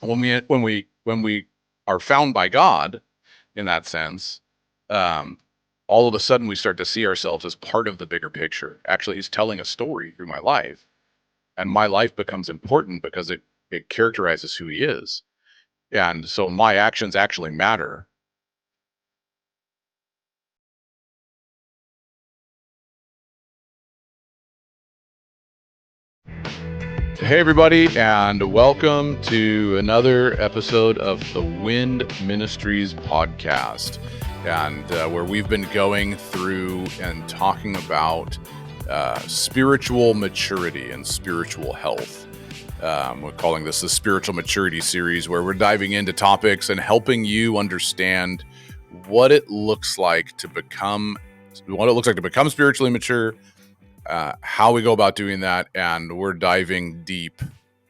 when we are found by God in that sense, um, all of a sudden we start to see ourselves as part of the bigger picture. Actually, he's telling a story through my life, and my life becomes important because it characterizes who he is. And so my actions actually matter. Hey, everybody, and welcome to another episode of the Wind Ministries podcast, and where we've been going through and talking about spiritual maturity and spiritual health. We're calling this the Spiritual Maturity Series, where we're diving into topics and helping you understand what it looks like to become spiritually mature, how we go about doing that, and we're diving deep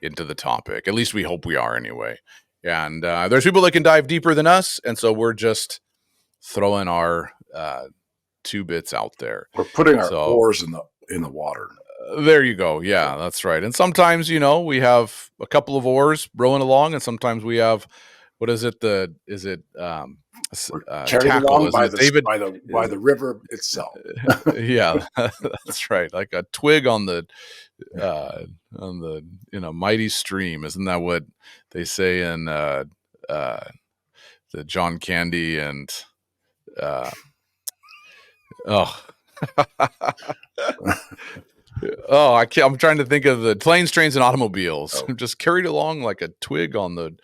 into the topic. At least we hope we are, anyway. And there's people that can dive deeper than us, and so we're just throwing our 2 bits out there. We're putting our oars in the water. There you go. Yeah, that's right. And sometimes, we have a couple of oars rowing along, and sometimes we have, what is it? Carried along by David by the river itself. Yeah, that's right. Like a twig on the mighty stream. Isn't that what they say in the John Candy and I'm trying to think of the planes, trains, and automobiles. I'm just carried along like a twig on the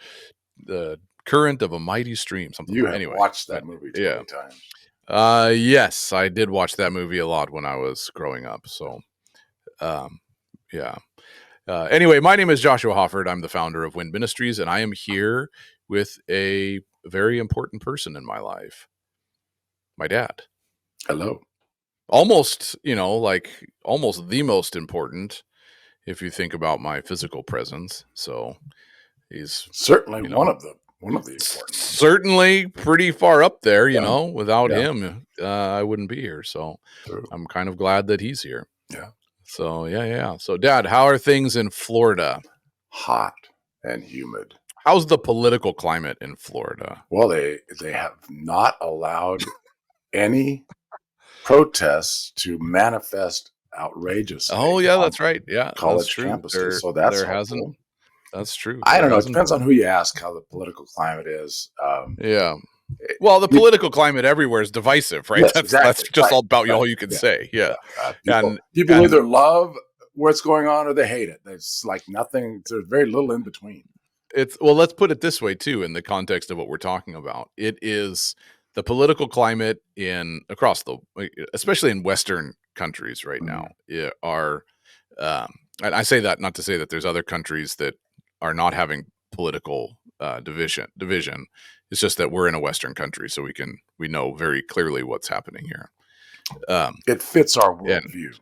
current of a mighty stream. Something. You have watched that movie too many times. Yes, I did watch that movie a lot when I was growing up. So, yeah. Anyway, my name is Joshua Hofford. I'm the founder of Wind Ministries, and I am here with a very important person in my life. My dad. Hello. Almost the most important, if you think about my physical presence. So he's certainly one of the important ones. Certainly pretty far up there. Without him, I wouldn't be here. So I'm kind of glad that he's here. Yeah. So yeah. So, Dad, how are things in Florida? Hot and humid. How's the political climate in Florida? Well, they have not allowed any protests to manifest outrageously. Oh yeah, that's right. Yeah, college campuses. So that's there hasn't. That's true. I don't know. It depends on who you ask how the political climate is. Yeah. Well, the political climate everywhere is divisive, right? Yes, that's just all about all you can say. Yeah. People either love what's going on or they hate it. There's like nothing. There's very little in between. Let's put it this way too, in the context of what we're talking about. It is the political climate especially in Western countries right now, are, and I say that not to say that there's other countries that are not having political division. It's just that we're in a Western country, so we know very clearly what's happening here. It fits our worldview.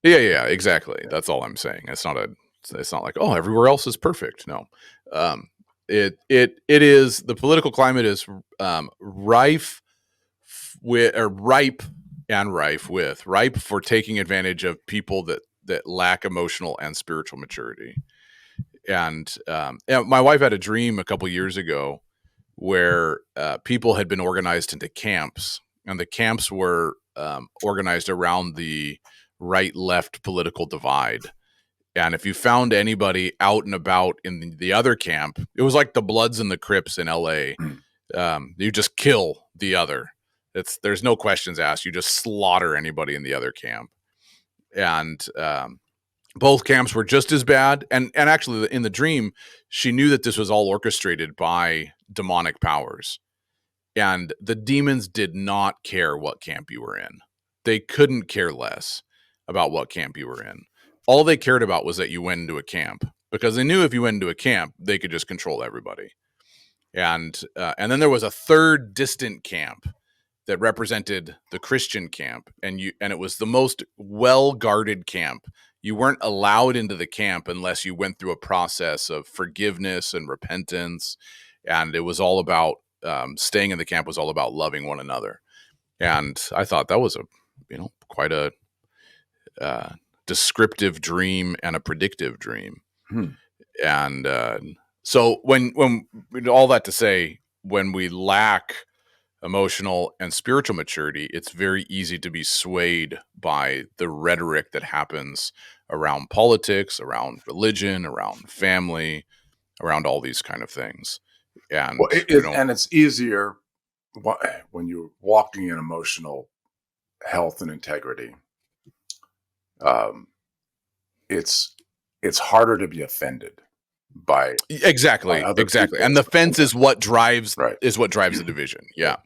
Yeah, exactly. Yeah. That's all I'm saying. It's not like, oh, everywhere else is perfect. No. It is, the political climate is ripe for taking advantage of people that lack emotional and spiritual maturity. And my wife had a dream a couple years ago where people had been organized into camps, and the camps were organized around the right-left political divide. And if you found anybody out and about in the other camp, it was like the Bloods and the Crips in LA. You just kill the other. There's no questions asked. You just slaughter anybody in the other camp. And both camps were just as bad. And actually, in the dream, she knew that this was all orchestrated by demonic powers. And the demons did not care what camp you were in. They couldn't care less about what camp you were in. All they cared about was that you went into a camp, because they knew if you went into a camp, they could just control everybody. And then there was a third distant camp that represented the Christian camp, and it was the most well-guarded camp. You weren't allowed into the camp unless you went through a process of forgiveness and repentance, and it was all about staying in the camp was all about loving one another. And I thought that was quite a descriptive dream and a predictive dream. And So when all that to say, when we lack emotional and spiritual maturity, it's very easy to be swayed by the rhetoric that happens around politics, around religion, around family, around all these kind of things. Well, And it is, and it's easier when you're walking in emotional health and integrity. Um, it's harder to be offended by exactly, other exactly. And the people's fence is what drives right. the division. Yeah.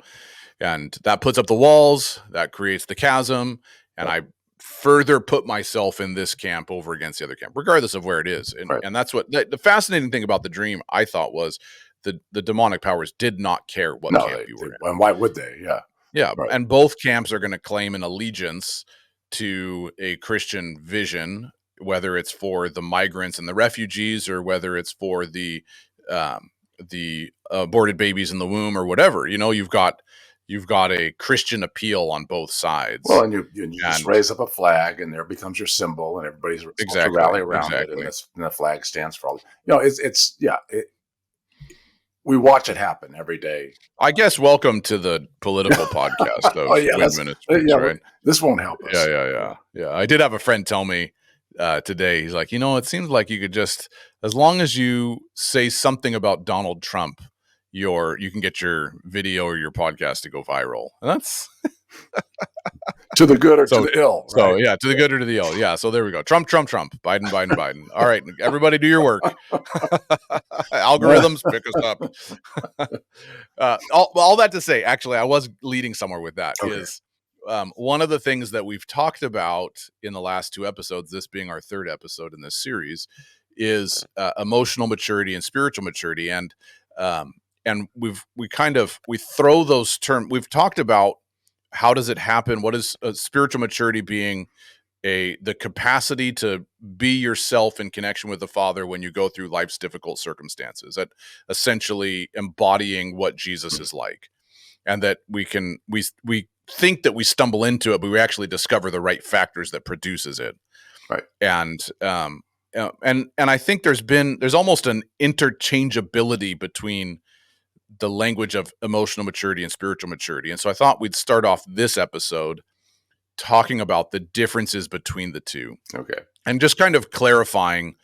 And that puts up the walls, that creates the chasm, and I further put myself in this camp over against the other camp, regardless of where it is. Right. And that's what the fascinating thing about the dream, I thought, was the demonic powers did not care what camp you were in. And why would they? Yeah. Yeah. Right. And both camps are going to claim an allegiance to a Christian vision, whether it's for the migrants and the refugees, or whether it's for the aborted babies in the womb, or whatever. You've got a Christian appeal on both sides. Well, and you just raise up a flag, and there becomes your symbol, and everybody's supposed to rally around it, and the flag stands for all. We watch it happen every day. I guess welcome to the political podcast of Wind Ministries, right? This won't help us. Yeah. I did have a friend tell me today, he's like, it seems like you could just, as long as you say something about Donald Trump, you can get your video or your podcast to go viral. And that's to the good or to the ill. Right? So yeah, to the good or to the ill. Yeah. So there we go. Trump, Biden. All right, everybody do your work. Algorithms, pick us up. All that to say, actually, I was leading somewhere with that. Okay. Is one of the things that we've talked about in the last 2 episodes, this being our 3rd episode in this series, is emotional maturity and spiritual maturity. And we throw those terms. We've talked about how does it happen? What is spiritual maturity being? The capacity to be yourself in connection with the Father when you go through life's difficult circumstances, that essentially embodying what Jesus is like, and that we think that we stumble into it, but we actually discover the right factors that produces it. Right. And I think there's almost an interchangeability between the language of emotional maturity and spiritual maturity. And so I thought we'd start off this episode talking about the differences between the two. Okay. And just kind of clarifying,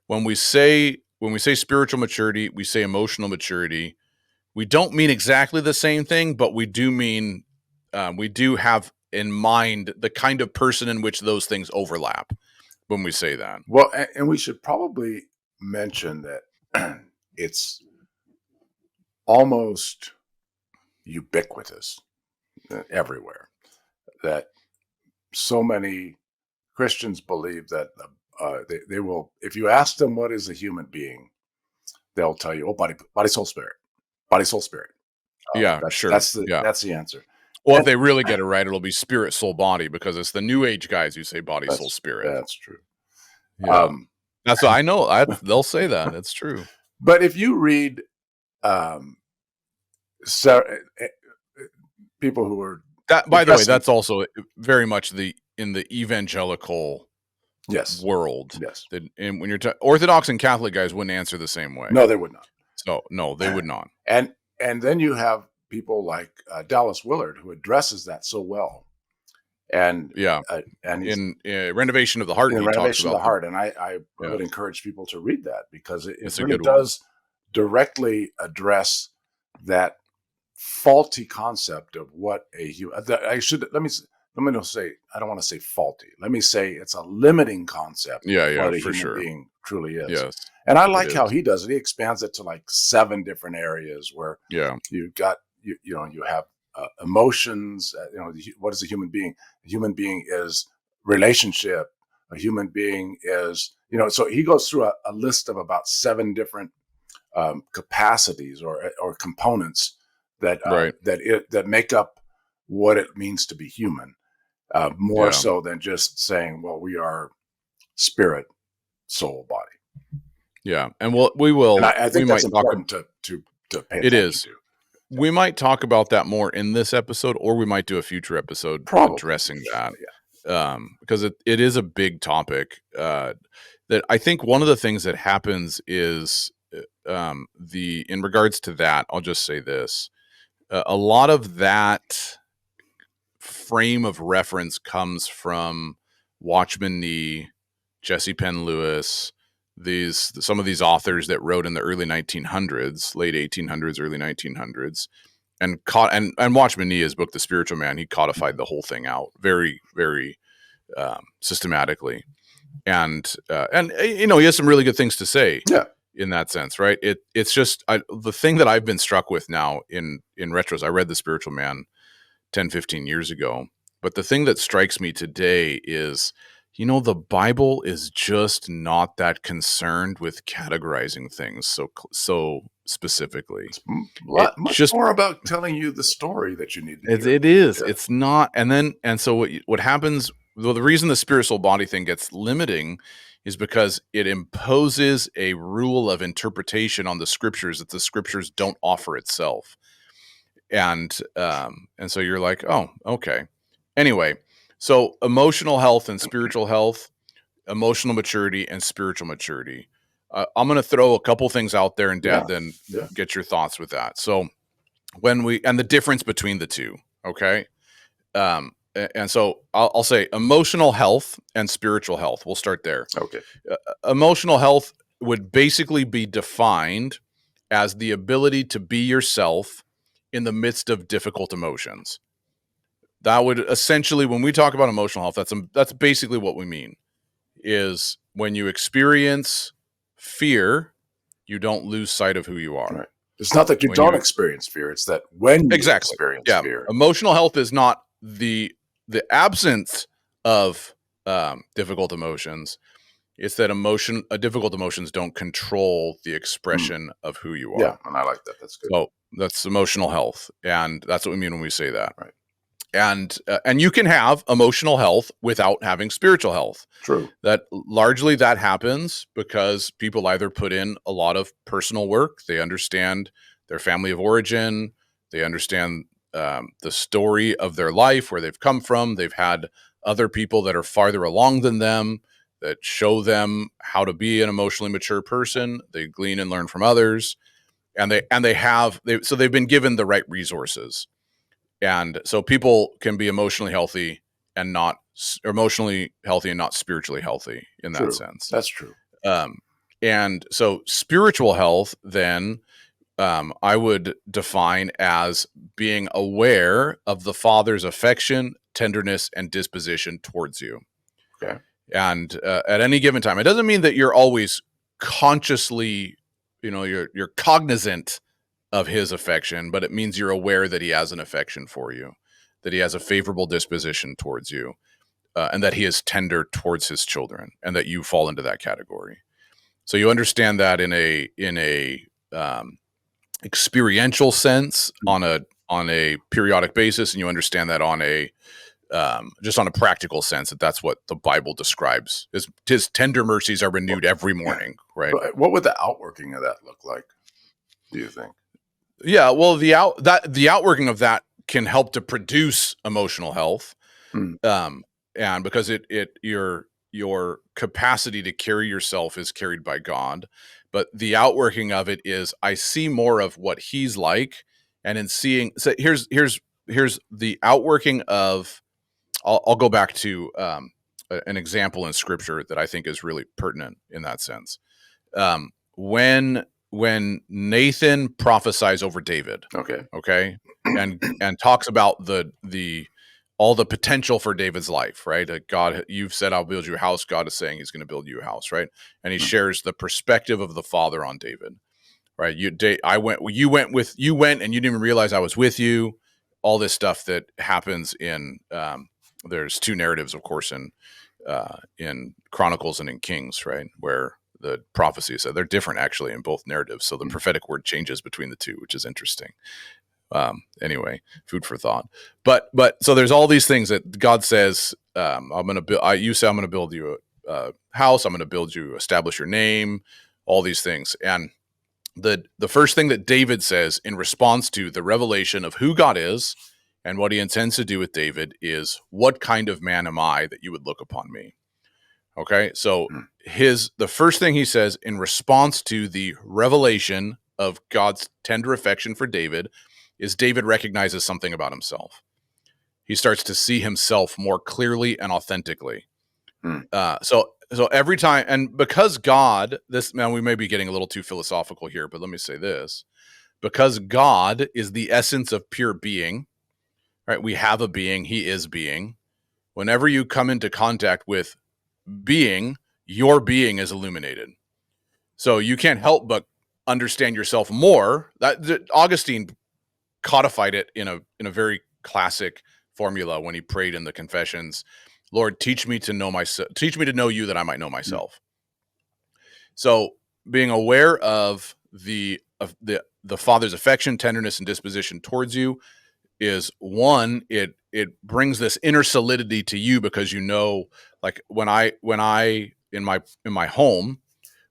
when we say spiritual maturity, we say emotional maturity, we don't mean exactly the same thing, but we do mean, we do have in mind the kind of person in which those things overlap when we say that. Well, and we should probably mention that it's almost ubiquitous everywhere, that so many Christians believe that they will, if you ask them what is a human being, they'll tell you, body, soul, spirit, body, soul, spirit. Sure. That's the answer. Well, if they really get it right, it'll be spirit, soul, body, because it's the New Age guys who say body, soul, spirit. That's true. Yeah. That's what I know. They'll say that. It's true. But if you read people who are by the way, that's also very much in the evangelical world. Yes. And when you're Orthodox and Catholic guys wouldn't answer the same way. No, they would not. So no, they would not. And then you have people like Dallas Willard, who addresses that so well. And and in Renovation of the Heart, Renovation of the Heart, and I would encourage people to read that, because it really does directly address that faulty concept of what a human. Let me not say, I don't want to say faulty. Let me say it's a limiting concept. What a human being truly is. Yes. And I like how he does it. He expands it to like 7 different areas where you've got you have emotions. What is a human being? A human being is relationship. A human being is So he goes through a list of about 7 different capacities or components that make up what it means to be human, more so than just saying, well, we are spirit, soul, body. Yeah, and we will. And I think that's important to pay attention to. We might talk about that more in this episode, or we might do a future episode addressing that, because it is a big topic. That I think one of the things that happens is in regards to that, I'll just say this: a lot of that frame of reference comes from Watchman Nee, Jesse Penn Lewis, some of these authors that wrote in the early 1900s, late 1800s, early 1900s, and Watchman Nee, his book The Spiritual Man, he codified the whole thing out very, very systematically, and he has some really good things to say. Yeah. In that sense, right? It's just the thing that I've been struck with now in retros. I read The Spiritual Man 10, 15 years ago. But the thing that strikes me today is, the Bible is just not that concerned with categorizing things so specifically. It's much more about telling you the story that you need to hear. It is. Yeah. It's not. And so what happens, well, the reason the spirit, soul, body thing gets limiting is because it imposes a rule of interpretation on the scriptures that the scriptures don't offer itself. And so you're like, oh, okay. Anyway, so emotional health and spiritual health, emotional maturity and spiritual maturity. I'm going to throw a couple things out there, and Dad, then get your thoughts with that. So and the difference between the two, okay? And so I'll say emotional health and spiritual health. We'll start there. Okay. Emotional health would basically be defined as the ability to be yourself in the midst of difficult emotions. That would essentially, when we talk about emotional health, that's basically what we mean, is when you experience fear, you don't lose sight of who you are. Right. It's not that you don't experience fear. It's that when you experience fear. Emotional health is not the absence of difficult emotions. It's that difficult emotions don't control the expression of who you are. Yeah, and I like that. That's good. So that's emotional health, and that's what we mean when we say that. Right. And you can have emotional health without having spiritual health. True. That largely that happens because people either put in a lot of personal work, they understand their family of origin, they understand the story of their life, where they've come from, they've had other people that are farther along than them that show them how to be an emotionally mature person. They glean and learn from others, and so they've been given the right resources. And so people can be emotionally healthy and not spiritually healthy in that sense. That's true. And so spiritual health, then, I would define as being aware of the Father's affection, tenderness, and disposition towards you. Okay. And at any given time, it doesn't mean that you're always consciously, you're cognizant of his affection, but it means you're aware that he has an affection for you, that he has a favorable disposition towards you, and that he is tender towards his children, and that you fall into that category. So you understand that in a experiential sense, on a periodic basis, and you understand that on a just on a practical sense, that's what the Bible describes. His tender mercies are renewed every morning, right? But what would the outworking of that look like, do you think? Yeah, well, the outworking of that can help to produce emotional health, and because your capacity to carry yourself is carried by God, but the outworking of it is I see more of what He's like, and in seeing, so here's the outworking of. I'll go back to an example in Scripture that I think is really pertinent in that sense. When Nathan prophesies over David, okay, and talks about all the potential for David's life, right? God, you've said I'll build you a house. God is saying He's going to build you a house, right? And He shares the perspective of the Father on David, right? You went, and you didn't even realize I was with you. All this stuff that happens in there's two narratives, of course, in Chronicles and in Kings, right, where the prophecy said they're different actually in both narratives. So the prophetic word changes between the two, which is interesting. Anyway, food for thought. But so there's all these things that God says, I'm going to build. You say I'm going to build you a house. I'm going to establish your name. All these things, and the first thing that David says in response to the revelation of who God is and what He intends to do with David is, "What kind of man am I that you would look upon me?" Okay, so mm, the first thing he says in response to the revelation of God's tender affection for David is David recognizes something about himself. He starts to see himself more clearly and authentically. mm, So every time, and because God, this, man, we may be getting a little too philosophical here, but let me say this: because God is the essence of pure being, right? We have a being; He is being. Whenever you come into contact with being, your being is illuminated. So you can't help but understand yourself more. That Augustine codified it in a very classic formula when he prayed in the Confessions. Lord, teach me to know myself. Teach me to know you that I might know mm, myself. So being aware of the Father's affection, tenderness, and disposition towards you is one. It brings this inner solidity to you because you know, like when I in my home,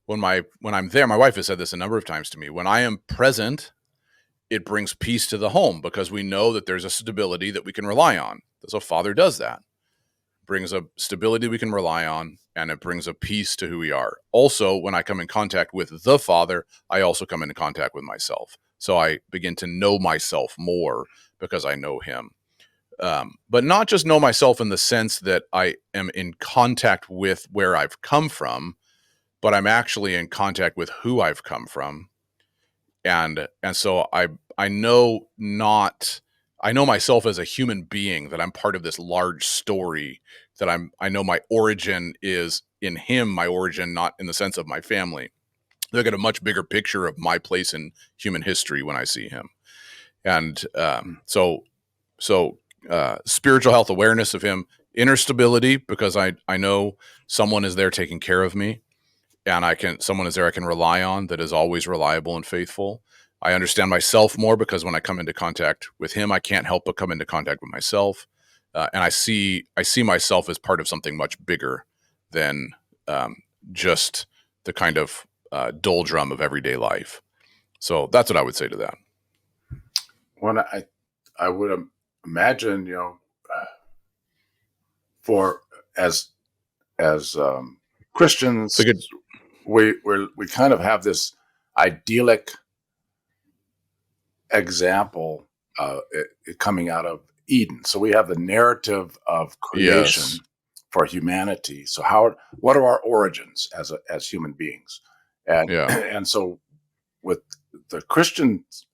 when I'm there, my wife has said this a number of times to me. When I am present, it brings peace to the home because we know that there's a stability that we can rely on. So Father does that. Brings a stability we can rely on, and it brings a peace to who we are. Also, when I come in contact with the Father, I also come into contact with myself. So I begin to know myself more because I know Him. But not just know myself in the sense that I am in contact with where I've come from, but I'm actually in contact with who I've come from. And so I know not I know myself as a human being, that I'm part of this large story, that I know my origin is in Him, my origin not in the sense of my family. I get a much bigger picture of my place in human history when I see Him. And mm. spiritual health, awareness of Him, inner stability, because I know someone is there taking care of me, and someone is there I can rely on, that is always reliable and faithful. I understand myself more because when I come into contact with Him, I can't help but come into contact with myself, and I see myself as part of something much bigger than um, just the kind of doldrum of everyday life. So that's what I would say to that. When I would imagine, for as It's a Christians, good, we kind of have this idyllic example coming out of Eden. So we have the narrative of yes, creation for humanity. So what are our origins as human beings? And yeah, and so with the Christians,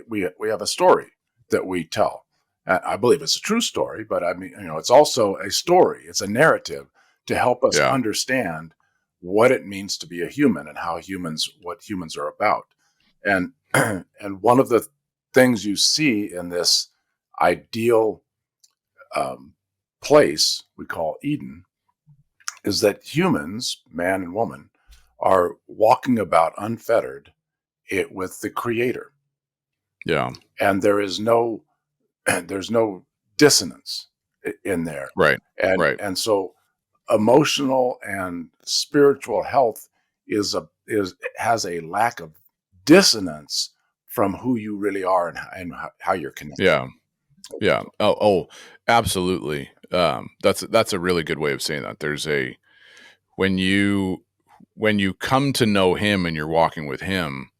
we have a story that we tell. I believe it's a true story, but I mean, it's also a story. It's a narrative to help us yeah, understand what it means to be a human and what humans are about. And and one of the things you see in this ideal um, place we call Eden is that humans, man and woman, are walking about unfettered with the Creator, yeah, and there's no dissonance in there, right, right, and so emotional and spiritual health is has a lack of dissonance from who you really are and how you're connected. yeah. Yeah. Oh, absolutely. That's a really good way of saying that. When you when you come to know Him and you're walking with Him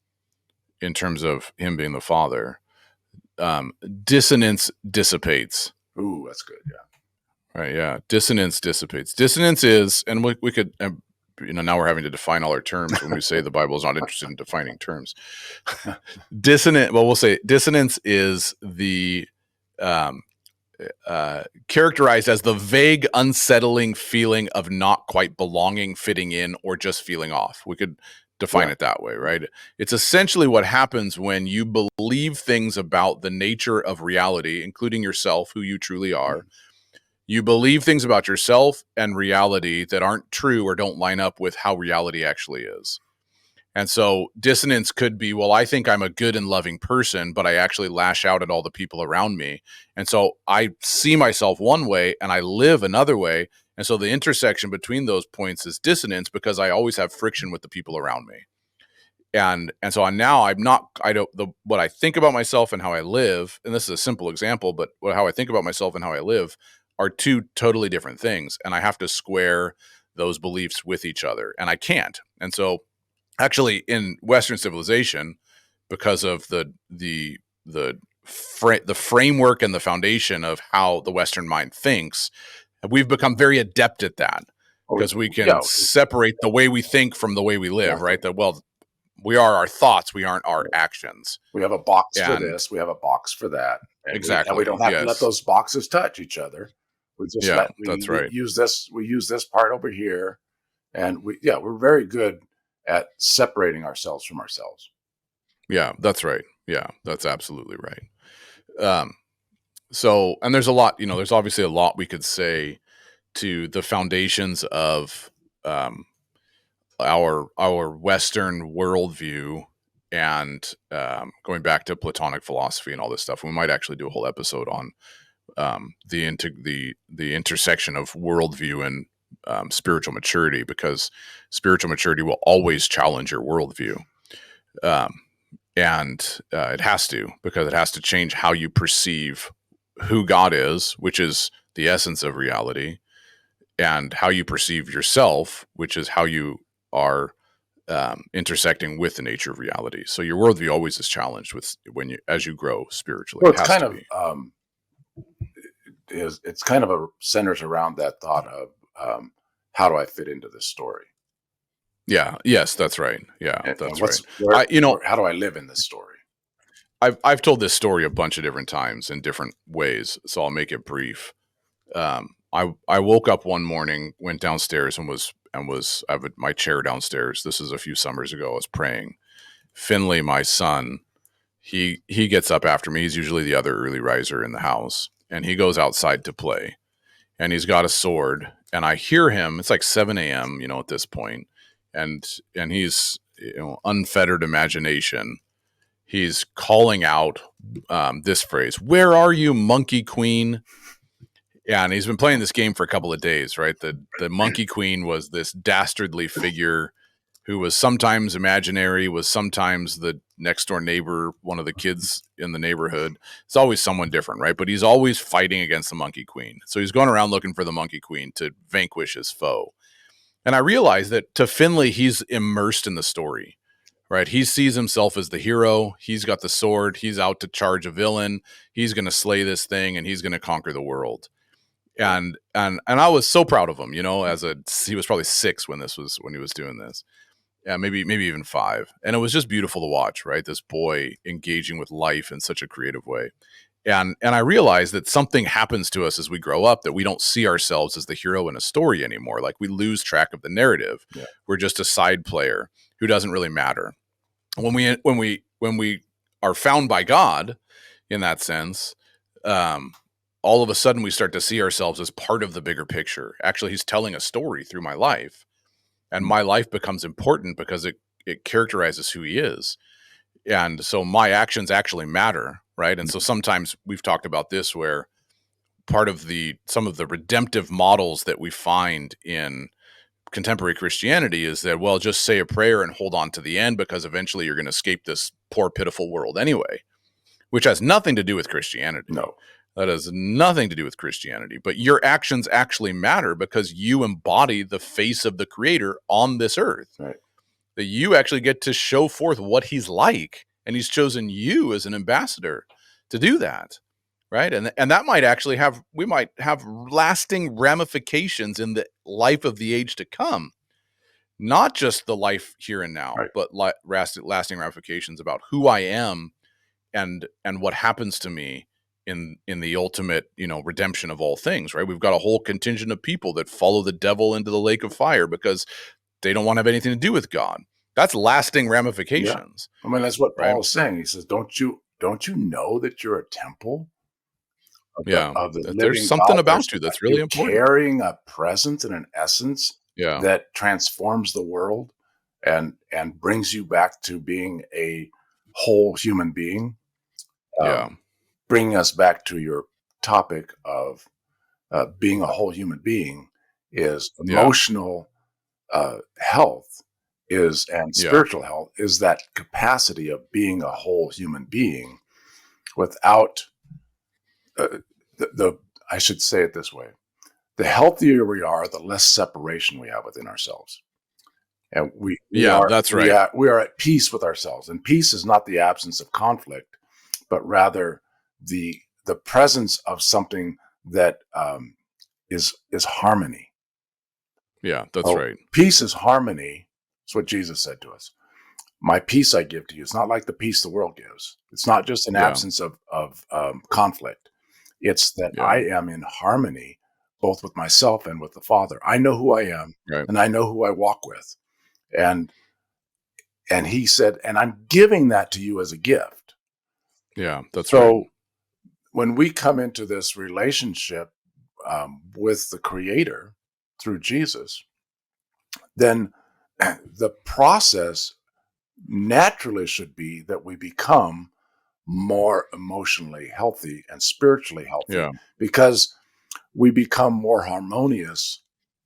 in terms of Him being the Father, dissonance dissipates. Ooh, that's good. Right? Yeah. Dissonance dissipates. Dissonance is, and we could, now we're having to define all our terms when we say the Bible is not interested in defining terms. Yeah. Dissonant. Well, we'll say dissonance is the um, characterized as the vague, unsettling feeling of not quite belonging, fitting in, or just feeling off. We could define Yeah. it that way, right? It's essentially what happens when you believe things about the nature of reality, including yourself, who you truly are. Mm. You believe things about yourself and reality that aren't true or don't line up with how reality actually is. And so dissonance could be, well, I think I'm a good and loving person, but I actually lash out at all the people around me. And so I see myself one way and I live another way. And so the intersection between those points is dissonance because I always have friction with the people around me. And so now I'm not, I don't, what I think about myself and how I live, and this is a simple example, but how I think about myself and how I live are two totally different things, and I have to square those beliefs with each other, and I can't. And so actually in Western civilization, because of the framework and the foundation of how the Western mind thinks, we've become very adept at that, because we can Yeah, separate the way we think from the way we live, exactly. right? That, well, we are our thoughts, we aren't our actions. We have a box for And this, we have a box for that, and we exactly, don't have to let yes, those boxes touch each other. We just yeah, let that's we right. use this part over here, and we're very good at separating ourselves from ourselves. Yeah, that's right. Yeah, that's absolutely right. So, and there's a lot, there's obviously a lot we could say to the foundations of um, our Western worldview, and going back to Platonic philosophy and all this stuff. We might actually do a whole episode on the intersection of worldview and spiritual maturity, because spiritual maturity will always challenge your worldview. Um, and it has to, because it has to change how you perceive who God is, which is the essence of reality, and how you perceive yourself, which is how you are intersecting with the nature of reality. So your worldview always is challenged with as you grow spiritually. Well, It has to be. it's kind of a centers around that thought of how do I fit into this story? Yeah. Yes, that's right. Yeah, And that's right. I, how do I live in this story? I've told this story a bunch of different times in different ways, so I'll make it brief. I woke up one morning, went downstairs, I have my chair downstairs. This is a few summers ago. I was praying. Finley, my son, he gets up after me. He's usually the other early riser in the house, and he goes outside to play. And he's got a sword, and I hear him. It's like 7 a.m. At this point, and he's unfettered imagination. He's calling out this phrase, "Where are you, Monkey Queen?" Yeah, and he's been playing this game for a couple of days, right? The Monkey Queen was this dastardly figure who was sometimes imaginary, was sometimes the next door neighbor, one of the kids in the neighborhood. It's always someone different, right? But he's always fighting against the Monkey Queen. So he's going around looking for the Monkey Queen to vanquish his foe. And I realized that to Finley, he's immersed in the story, right? He sees himself as the hero. He's got the sword. He's out to charge a villain. He's going to slay this thing, and he's going to conquer the world. And I was so proud of him, he was probably 6 when he was doing this. Yeah, maybe even 5. And it was just beautiful to watch, right? This boy engaging with life in such a creative way. And I realized that something happens to us as we grow up, that we don't see ourselves as the hero in a story anymore. Like, we lose track of the narrative. Yeah. We're just a side player who doesn't really matter. When we are found by God, in that sense, all of a sudden we start to see ourselves as part of the bigger picture. Actually, he's telling a story through my life, and my life becomes important because it characterizes who he is. And so my actions actually matter, right? And so sometimes we've talked about this, where part of some of the redemptive models that we find in contemporary Christianity is that, well, just say a prayer and hold on to the end, because eventually you're going to escape this poor, pitiful world anyway, which has nothing to do with Christianity. No. That has nothing to do with Christianity. But your actions actually matter, because you embody the face of the Creator on this earth. Right. That you actually get to show forth what he's like, and he's chosen you as an ambassador to do that, right? And that might actually we might have lasting ramifications in the life of the age to come, not just the life here and now, Right. but lasting ramifications about who I am and what happens to me in the ultimate, redemption of all things, right? We've got a whole contingent of people that follow the devil into the lake of fire because they don't want to have anything to do with God. That's lasting ramifications. Yeah. I mean, that's what right? Paul is saying. He says, don't you know that you're a temple of the There's living something God? about you that's really You're important. carrying a presence and an essence that transforms the world and brings you back to being a whole human being. Bringing us back to your topic of being a whole human being is emotional health and spiritual health is that capacity of being a whole human being without I should say it this way. The healthier we are, the less separation we have within ourselves. And That's right. we are at peace with ourselves. And peace is not the absence of conflict, but rather the presence of something that is harmony. Yeah, that's right. Peace is harmony. That's what Jesus said to us. My peace I give to you. It's not like the peace the world gives. It's not just an absence of conflict. It's that I am in harmony both with myself and with the Father. I know who I am, and I know who I walk with. And he said, and I'm giving that to you as a gift. Yeah, that's right. So when we come into this relationship with the Creator through Jesus, then the process naturally should be that we become more emotionally healthy and spiritually healthy because we become more harmonious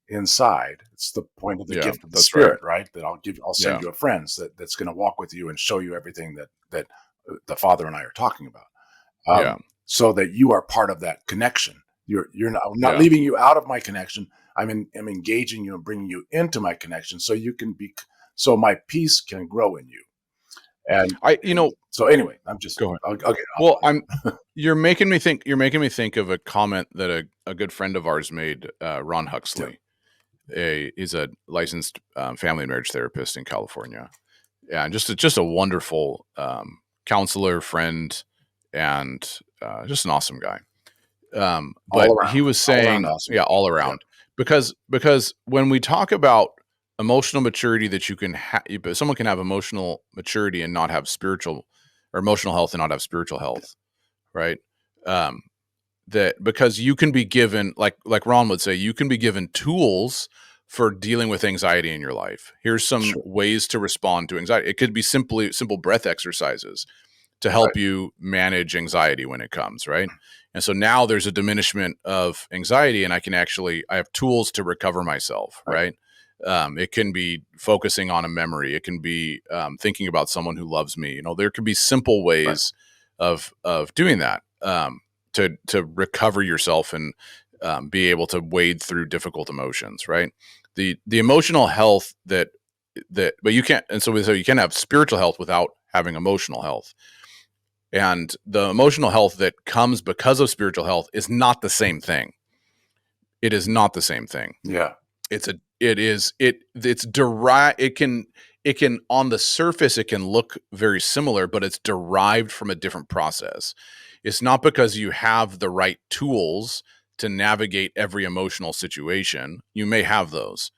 inside. It's the point of the gift of the Spirit, right? That I'll send you a friend that's going to walk with you and show you everything that the Father and I are talking about. So that you are part of that connection. You're not leaving you out of my connection. I'm engaging you and bringing you into my connection so my peace can grow in you. And so anyway, I'm just go ahead. Okay. Well, you're making me think of a comment that a good friend of ours made, Ron Huxley. He's a licensed family and marriage therapist in California. Yeah, and just a wonderful counselor, friend, and just an awesome guy. But he was saying, all around. Because when we talk about emotional maturity, that you can someone can have emotional maturity and not have spiritual, or emotional health and not have spiritual health, right? That because you can be given, like Ron would say, you can be given tools for dealing with anxiety in your life. Here's some ways to respond to anxiety. It could be simple breath exercises to help you manage anxiety when it comes, right? And so now there's a diminishment of anxiety, and I have tools to recover myself, right? It can be focusing on a memory. It can be thinking about someone who loves me. There could be simple ways of doing that to recover yourself and be able to wade through difficult emotions, right? The emotional health but you can't, and so you can't have spiritual health without having emotional health. And the emotional health that comes because of spiritual health is not the same thing. It is not the same thing. Yeah. It's derived. It can on the surface, it can look very similar, but it's derived from a different process. It's not because you have the right tools to navigate every emotional situation. You may have those.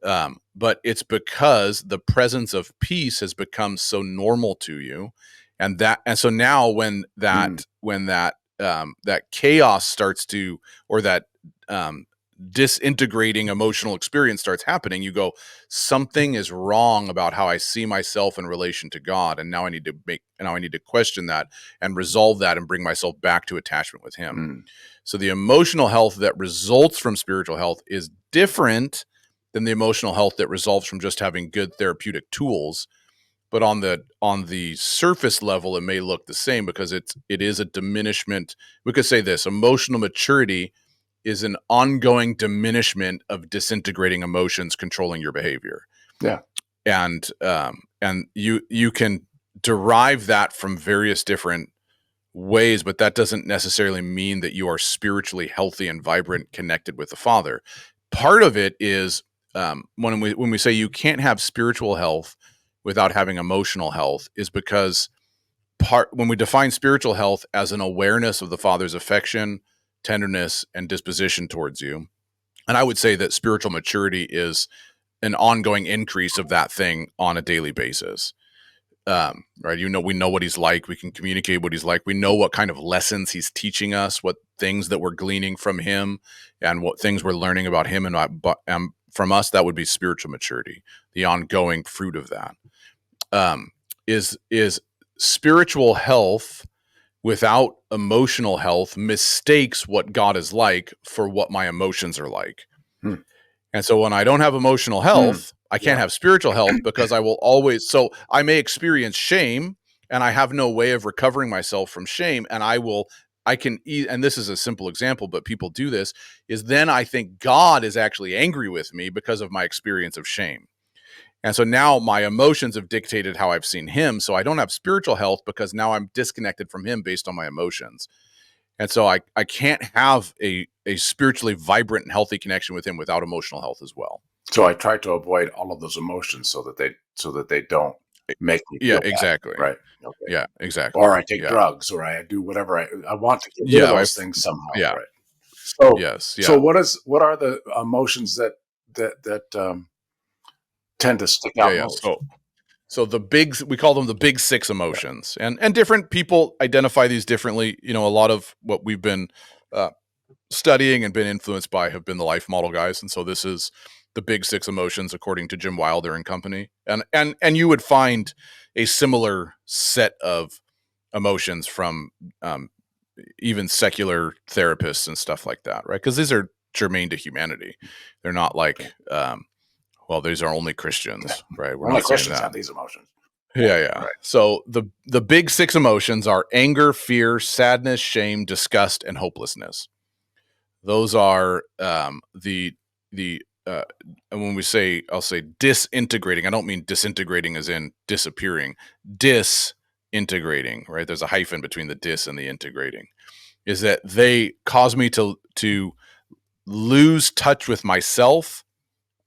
But it's because the presence of peace has become so normal to you. And so now when that chaos starts to, or that disintegrating emotional experience starts happening, you go, something is wrong about how I see myself in relation to God. And now I need to question that and resolve that and bring myself back to attachment with Him. So the emotional health that results from spiritual health is different than the emotional health that results from just having good therapeutic tools. But on the surface level, it may look the same because it is a diminishment. We could say this: emotional maturity is an ongoing diminishment of disintegrating emotions controlling your behavior. Yeah. And you can derive that from various different ways, but that doesn't necessarily mean that you are spiritually healthy and vibrant, connected with the Father. Part of it is when we say you can't have spiritual health without having emotional health, is because when we define spiritual health as an awareness of the Father's affection, tenderness, and disposition towards you, and I would say that spiritual maturity is an ongoing increase of that thing on a daily basis. Right? We know what He's like. We can communicate what He's like. We know what kind of lessons He's teaching us, what things that we're gleaning from Him, and what things we're learning about Him. And from us, that would be spiritual maturity. The ongoing fruit of that is spiritual health without emotional health mistakes what God is like for what my emotions are like. And so when I don't have emotional health, I can't have spiritual health, because I will always, so I may experience shame and I have no way of recovering myself from shame, and I will and this is a simple example, but people do this, is then I think God is actually angry with me because of my experience of shame. And so now my emotions have dictated how I've seen him. So I don't have spiritual health because now I'm disconnected from him based on my emotions. And so I can't have a spiritually vibrant and healthy connection with him without emotional health as well. So I try to avoid all of those emotions so that they don't make me Yeah, feel bad. exactly. Right. Okay. Yeah, exactly. Or I take drugs, or I do whatever I want to get rid of those things somehow. Yeah. Right. So yes. Yeah. So what are the emotions that tend to stick out most? So we call them the big six emotions, and different people identify these differently. A lot of what we've been studying and been influenced by have been the life model guys, and so this is the big six emotions according to Jim Wilder and company, and you would find a similar set of emotions from even secular therapists and stuff like that, right? Because these are germane to humanity. They're not like well, these are only Christians, right? We're Only not saying Christians that. have these emotions. Yeah. Right. So the big six emotions are anger, fear, sadness, shame, disgust, and hopelessness. Those are the and when we say, I'll say disintegrating. I don't mean disintegrating as in disappearing. Disintegrating, right? There's a hyphen between the dis and the integrating. Is that they cause me to lose touch with myself,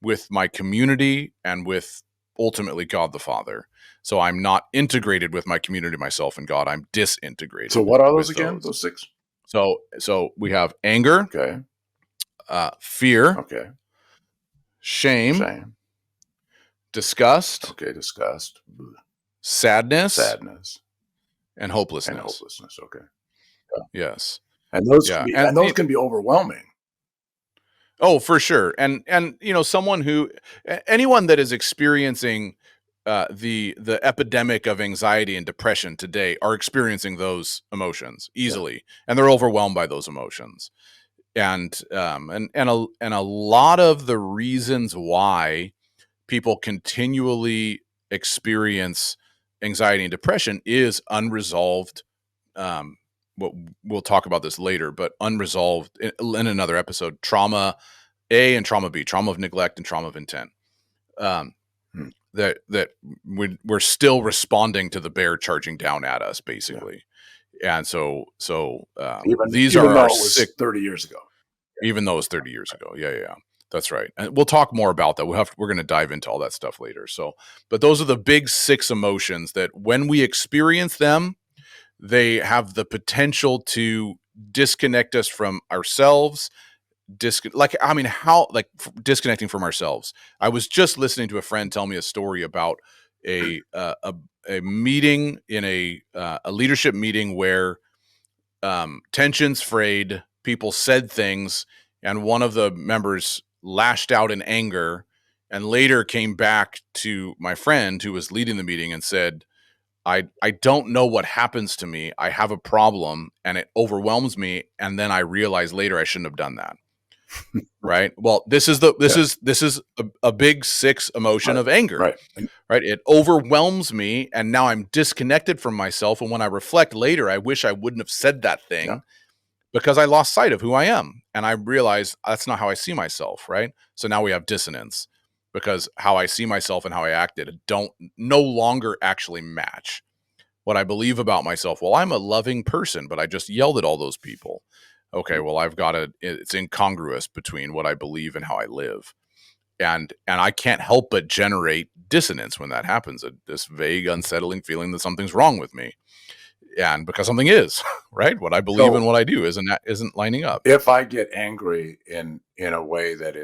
with my community, and with ultimately God the Father. So I'm not integrated with my community, myself, and God. I'm disintegrated. So what are those again? Those six? So we have anger, okay, fear, okay, shame, disgust, okay, disgust, sadness, and and hopelessness. hopelessness. Okay. Yes. And those Yeah. and those can be overwhelming. Oh, for sure. And anyone that is experiencing the epidemic of anxiety and depression today are experiencing those emotions easily, and they're overwhelmed by those emotions. And a lot of the reasons why people continually experience anxiety and depression is unresolved. What we'll talk about this later, but unresolved in another episode, trauma A and trauma B, trauma of neglect and trauma of intent. That we're still responding to the bear charging down at us, basically. And so these even are though our it was 30 years ago. Even though it's 30 years ago. Yeah. That's right. And we'll talk more about that. We're going to dive into all that stuff later. So, but those are the big six emotions that when we experience them, they have the potential to disconnect us from ourselves. Disconnecting from ourselves. I was just listening to a friend tell me a story about a meeting in a leadership meeting where tensions frayed, people said things, and one of the members lashed out in anger and later came back to my friend who was leading the meeting and said, I don't know what happens to me. I have a problem and it overwhelms me. And then I realize later I shouldn't have done that. Right. Well, this is a big six emotion of anger. Right. It overwhelms me. And now I'm disconnected from myself. And when I reflect later, I wish I wouldn't have said that thing because I lost sight of who I am. And I realized that's not how I see myself. Right. So now we have dissonance because how I see myself and how I acted don't no longer actually match what I believe about myself. Well, I'm a loving person, but I just yelled at all those people. Okay, well, it's incongruous between what I believe and how I live. And I can't help but generate dissonance when that happens, this vague, unsettling feeling that something's wrong with me. And because something is, right? What I believe and what I do isn't lining up. If I get angry in a way that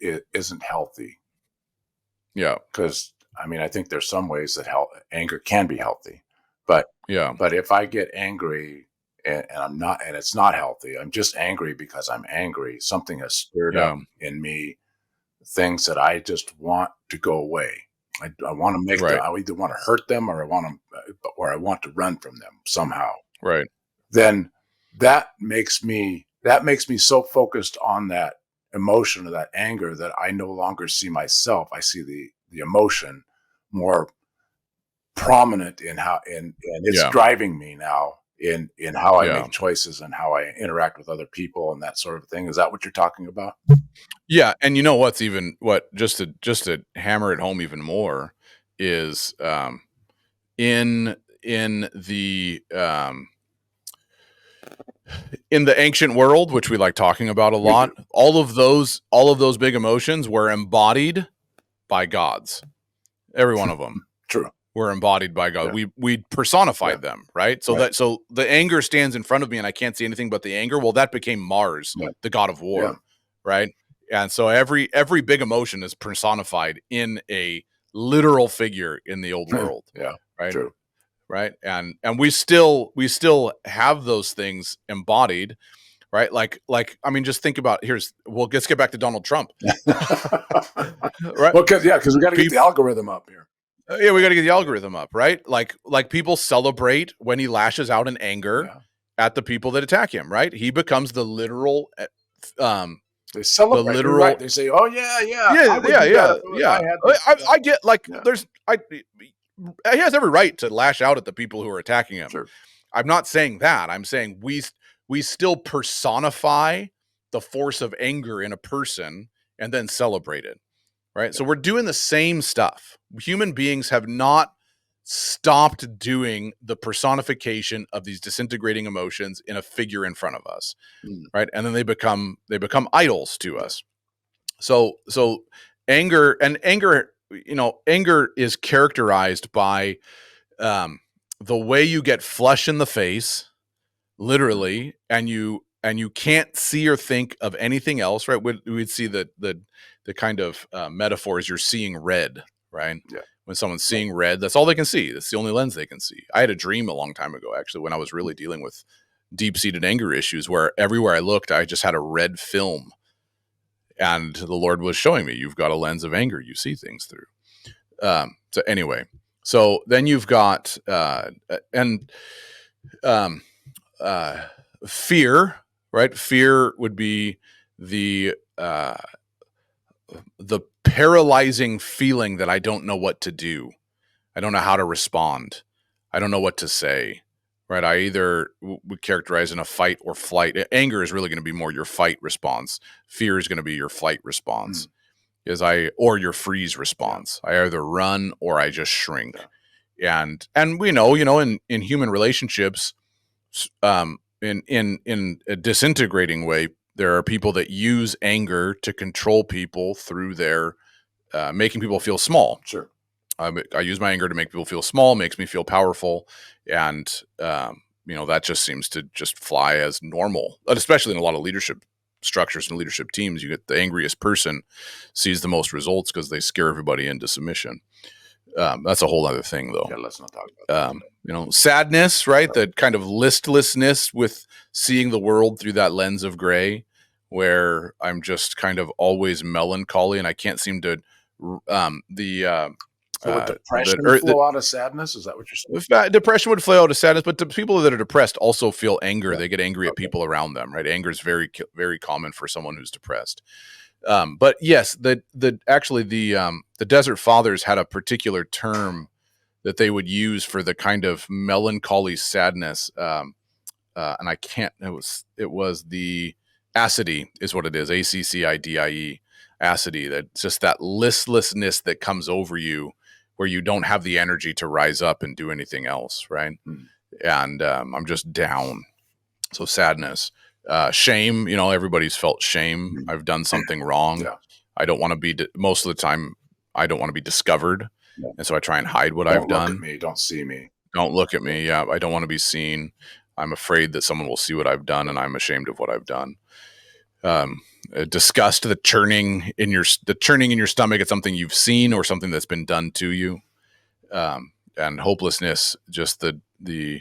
isn't healthy. Yeah. Because I think there's some ways that anger can be healthy. But if I get angry and it's not healthy, I'm just angry because I'm angry. Something has stirred up in me, things that I just want to go away. I want to make them, I either want to hurt them or I want to run from them somehow. Right. Then that makes me so focused on that emotion or that anger that I no longer see myself. I see the emotion more prominent in how, and it's driving me now in how I Yeah. make choices and how I interact with other people and that sort of thing. Is that what you're talking about? Yeah, and you know what's even what just to hammer it home even more is in in the um in the ancient world, which we like talking about a We lot, do. all of those big emotions were embodied by gods. Every one of them True. were embodied by God. Yeah. We personified Yeah. them, right? So Right. so the anger stands in front of me and I can't see anything but the anger. Well, that became Mars, Yeah. the god of Yeah. war, right? And so every big emotion is personified in a literal figure in the old world, Yeah. right? True. Right? And we still have those things embodied, right? Like I mean, just think about let's get back to Donald Trump, right? Well, because we got to get the algorithm up here. Yeah, we got to get the algorithm up, right? Like people celebrate when he lashes out in anger at the people that attack him, right? He becomes the literal They celebrate. You're right. They say, "Oh yeah, I would do that if I had this." I get like he has every right to lash out at the people who are attacking him. Sure. I'm not saying that. I'm saying we still personify the force of anger in a person and then celebrate it. Right? So we're doing the same stuff. Human beings have not stopped doing the personification of these disintegrating emotions in a figure in front of us. Right? And then they become idols to us. So anger, anger is characterized by the way you get flush in the face, literally, and you can't see or think of anything else, right? We'd see the kind of metaphor is you're seeing red, right? Yeah. When someone's seeing red, that's all they can see. That's the only lens they can see. I had a dream a long time ago, actually, when I was really dealing with deep-seated anger issues, where everywhere I looked, I just had a red film, and the Lord was showing me, you've got a lens of anger, you see things through. So anyway, so then you've got fear, right? Fear would be the paralyzing feeling that I don't know what to do. I don't know how to respond. I don't know what to say, right? I either would characterize in a fight or flight. Anger is really going to be more your fight response. Fear is going to be your flight response. Or your freeze response. I either run or I just shrink. And we know, in human relationships, in a disintegrating way, there are people that use anger to control people through their making people feel small. Sure. I use my anger to make people feel small, makes me feel powerful, and that just seems to just fly as normal. But especially in a lot of leadership structures and leadership teams, you get the angriest person sees the most results because they scare everybody into submission. That's a whole other thing, though. Yeah, let's not talk about that. Sadness, right? That kind of listlessness with seeing the world through that lens of gray, where I'm just kind of always melancholy and I can't seem to. So would depression flow out of sadness? Is that what you're saying? Depression would flow out of sadness, but the people that are depressed also feel anger. They get angry at people around them, right? Anger is very, very common for someone who's depressed. But yes, the Desert Fathers had a particular term that they would use for the kind of melancholy sadness, and I can't. It was the acidity, is what it is. ACCIDIE, acidity. That's just that listlessness that comes over you, where you don't have the energy to rise up and do anything else, right? And I'm just down. So sadness. Shame, everybody's felt shame. I've done something wrong. I don't want to be, most of the time, I don't want to be discovered. And so I try and hide what I've done. Don't look at me. Don't see me. Don't look at me. Yeah. I don't want to be seen. I'm afraid that someone will see what I've done, and I'm ashamed of what I've done. Disgust, the churning in your stomach at something you've seen or something that's been done to you. And hopelessness, just the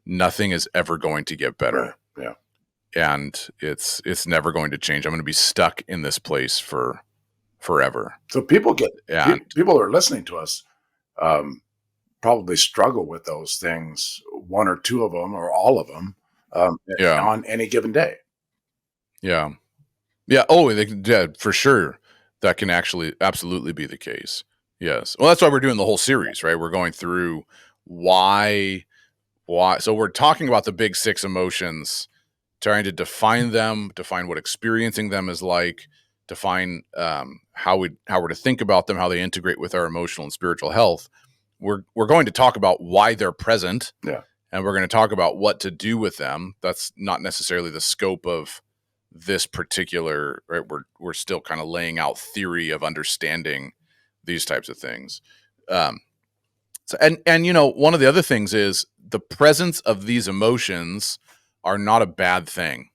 nothing is ever going to get better. Yeah. And it's never going to change. I'm going to be stuck in this place for forever. So people who are listening to us probably struggle with those things, one or two of them or all of them, on any given day. Yeah. Yeah. Oh, yeah, for sure. That can absolutely be the case. Yes. Well, that's why we're doing the whole series, right? We're going through why why. So we're talking about the big six emotions, trying to define them, define what experiencing them is like, define how we're to think about them, how they integrate with our emotional and spiritual health. We're going to talk about why they're present, and we're going to talk about what to do with them. That's not necessarily the scope of this particular, right? We're still kind of laying out theory of understanding these types of things. So, and you know, one of the other things is the presence of these emotions are not a bad thing.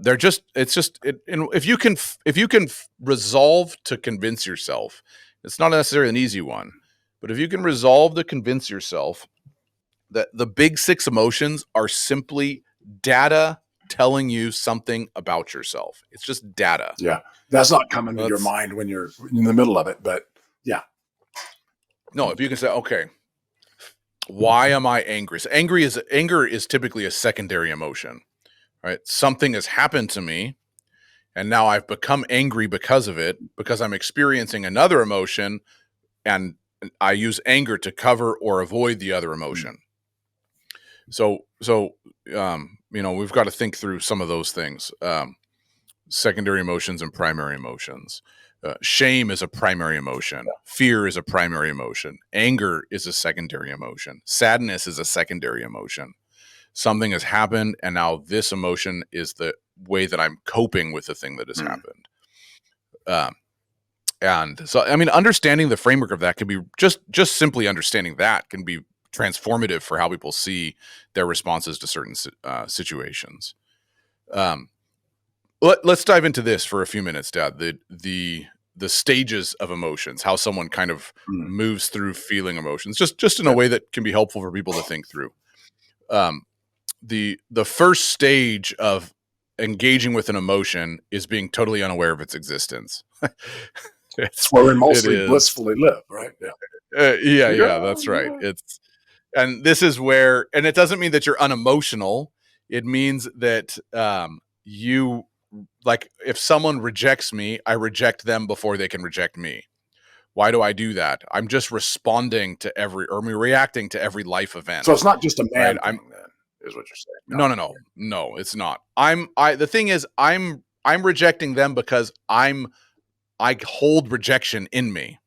They're just, it's just, if you can resolve to convince yourself, it's not necessarily an easy one, but if you can resolve to convince yourself that the big six emotions are simply data telling you something about yourself. It's just data. Yeah. That's not coming to your mind when you're in the middle of it, but yeah. No, if you can say, okay, why am I angry? So anger is typically a secondary emotion, right? Something has happened to me, and now I've become angry because of it, because I'm experiencing another emotion, and I use anger to cover or avoid the other emotion. So you know, we've got to think through some of those things. Secondary emotions and primary emotions. Shame is a primary emotion. Fear is a primary emotion. Anger is a secondary emotion. Sadness is a secondary emotion. Something has happened, and now this emotion is the way that I'm coping with the thing that has happened. And so, I mean, understanding the framework of that can be just simply understanding that can be transformative for how people see their responses to certain situations. Let's dive into this for a few minutes, Dad. The stages of emotions, how someone kind of moves through feeling emotions, just in a way that can be helpful for people to think through. The first stage of engaging with an emotion is being totally unaware of its existence. It's where we mostly blissfully live, right? Yeah, that's right. And this is where, and it doesn't mean that you're unemotional. It means that you, like, if someone rejects me, I reject them before they can reject me. Why do I do that? I'm just responding to reacting to every life event. So it's not just a man thing, then, is what you're saying. No, it's not. The thing is, I'm rejecting them because I hold rejection in me.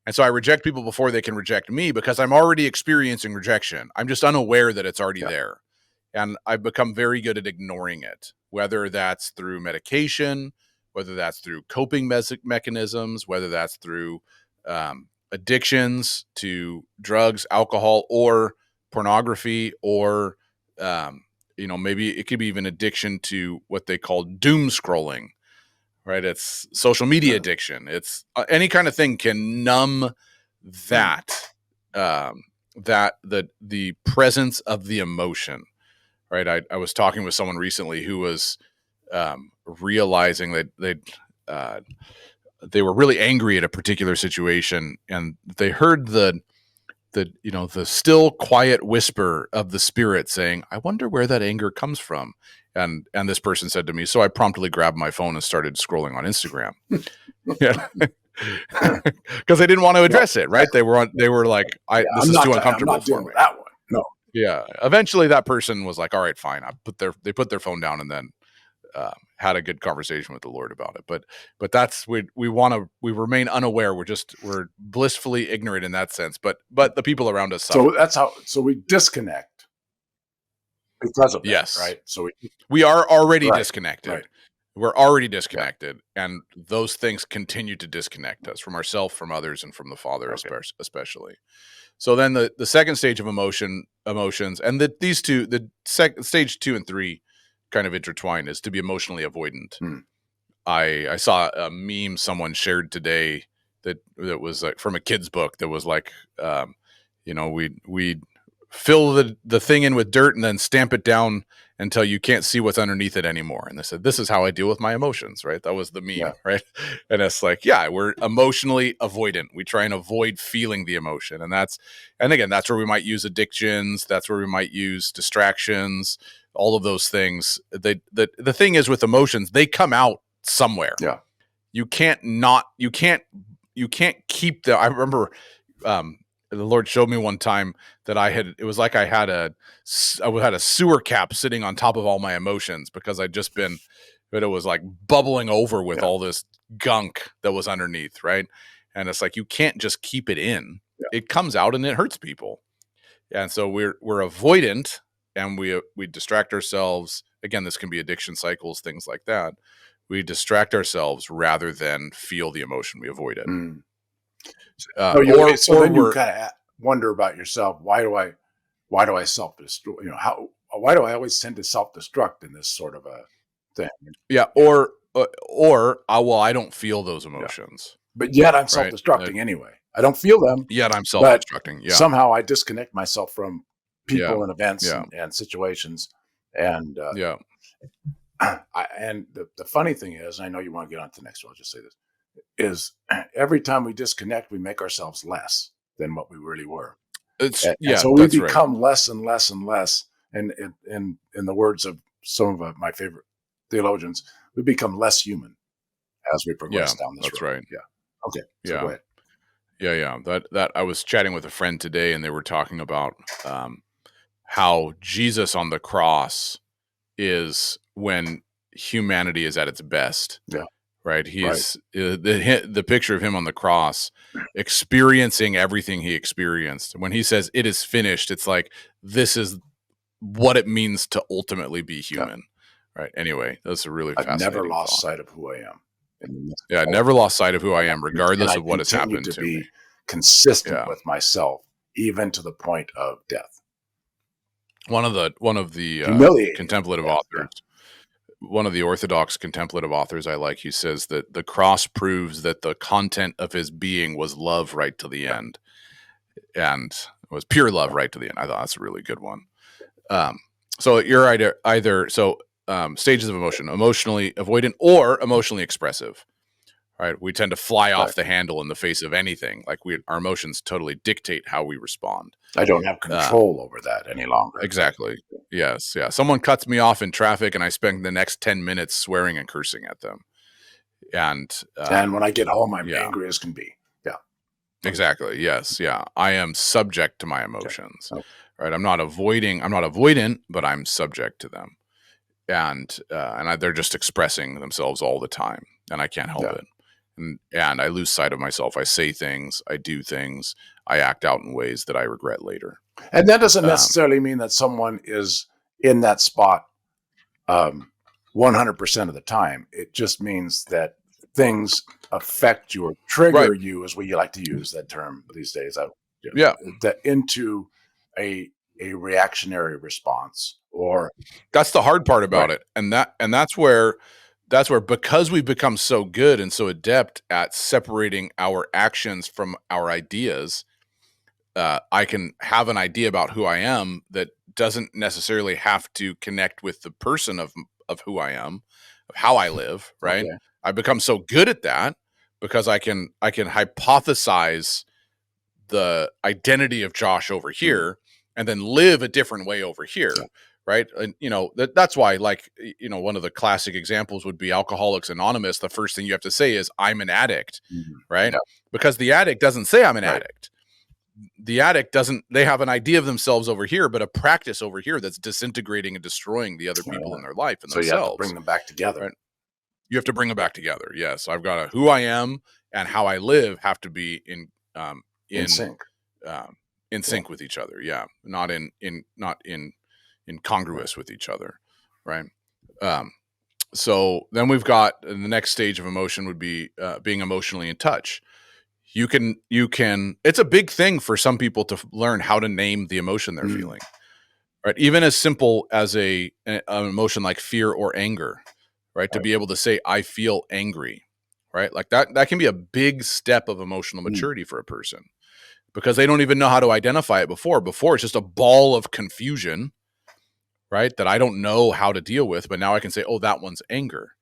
And so I reject people before they can reject me because I'm already experiencing rejection. I'm just unaware that it's already there. And I've become very good at ignoring it, whether that's through medication, whether that's through coping mechanisms, whether that's through addictions to drugs, alcohol, or pornography, or, you know, maybe it could be even addiction to what they call doom scrolling. Right, it's social media addiction. It's any kind of thing can numb that the presence of the emotion. Right, I was talking with someone recently who was realizing that they were really angry at a particular situation, and they heard the still quiet whisper of the spirit saying, "I wonder where that anger comes from." And this person said to me, so I promptly grabbed my phone and started scrolling on Instagram. Because they didn't want to address it, right? They were like, this is too uncomfortable for me. That one. No. Yeah. Eventually that person was like, all right, fine. They put their phone down and then had a good conversation with the Lord about it. But that's, we remain unaware. We're blissfully ignorant in that sense, but the people around us suffer. So we disconnect because of that, yes. right? So we are already disconnected. Right. We're already disconnected, and those things continue to disconnect us from ourselves, from others, and from the Father, especially. So then the second stage of emotions, and these two, stage 2 and 3 kind of intertwine, is to be emotionally avoidant. I saw a meme someone shared today that was like from a kid's book that was like, we fill the thing in with dirt and then stamp it down until you can't see what's underneath it anymore. And they said, this is how I deal with my emotions, right? That was the meme, right? And it's like, we're emotionally avoidant. We try and avoid feeling the emotion. And again, that's where we might use addictions. That's where we might use distractions, all of those things. The thing is with emotions, they come out somewhere. Yeah. You can't keep them. I remember, the Lord showed me one time that it was like I had a sewer cap sitting on top of all my emotions, because I'd just been, but it was like bubbling over with all this gunk that was underneath. Right. And it's like, you can't just keep it in. It comes out and it hurts people. And so we're avoidant, and we distract ourselves. Again, this can be addiction cycles, things like that. We distract ourselves rather than feel the emotion we avoided. So then you kind of wonder about yourself. Why do I self-destruct? Why do I always tend to self-destruct in this sort of a thing? Yeah. Or well, I don't feel those emotions. But yet I'm self-destructing anyway. I don't feel them. Yet I'm self-destructing. Yeah. Somehow I disconnect myself from people and events and situations. And and the funny thing is, I know you want to get on to the next one, I'll just say this, is every time we disconnect, we make ourselves less than what we really were. So we become less and less and less. And in the words of some of my favorite theologians, we become less human as we progress down this road. That's right. Yeah. Okay. So yeah. Go ahead. Yeah. That I was chatting with a friend today, and they were talking about how Jesus on the cross is when humanity is at its best. Yeah. Right. He's the picture of him on the cross experiencing everything he experienced. When he says it is finished, it's like, this is what it means to ultimately be human. Right. Anyway, that's a really fascinating I've never lost thought. sight of who I am. I never lost sight of who I am, regardless of what has happened to me. Consistent with myself, even to the point of death. One of the contemplative authors, one of the Orthodox contemplative authors I like, he says that the cross proves that the content of his being was love right to the end, and it was pure love right to the end. I thought that's a really good one. So you're either stages of emotion: emotionally avoidant or emotionally expressive. Right, we tend to fly off the handle in the face of anything. Like our emotions totally dictate how we respond. I don't have control over that any longer. Exactly. Yes. Yeah. Someone cuts me off in traffic, and I spend the next 10 minutes swearing and cursing at them. And when I get home, I'm angry as can be. Yeah. Exactly. Yes. Yeah. I am subject to my emotions. Okay. Right. I'm not avoidant, but I'm subject to them. And they're just expressing themselves all the time, and I can't help it. And I lose sight of myself. I say things, I do things, I act out in ways that I regret later. And that doesn't necessarily mean that someone is in that spot 100% of the time. It just means that things affect you or trigger you, as we like to use that term these days. Into a reactionary response. Or that's the hard part about it. And that's where, because we've become so good and so adept at separating our actions from our ideas, I can have an idea about who I am that doesn't necessarily have to connect with the person of who I am, of how I live. Right. Okay. I've become so good at that because I can hypothesize the identity of Josh over here and then live a different way over here. Yeah. Right. And, that's why, one of the classic examples would be Alcoholics Anonymous. The first thing you have to say is, I'm an addict. Mm-hmm. Right. Yeah. Because the addict doesn't say I'm an addict. The addict doesn't, they have an idea of themselves over here, but a practice over here that's disintegrating and destroying the other people in their life and themselves. So you have to bring them back together. Right? You have to bring them back together. Yes. I've got who I am and how I live have to be in sync. In sync with each other. Yeah. Not incongruous with each other. Right. So then we've got the next stage of emotion would be being emotionally in touch. You can, it's a big thing for some people to learn how to name the emotion they're feeling, right? Even as simple as an emotion like fear or anger, right? To be able to say, I feel angry, right? Like that can be a big step of emotional maturity for a person, because they don't even know how to identify it before. Before, it's just a ball of confusion, right? That I don't know how to deal with, but now I can say, oh, that one's anger,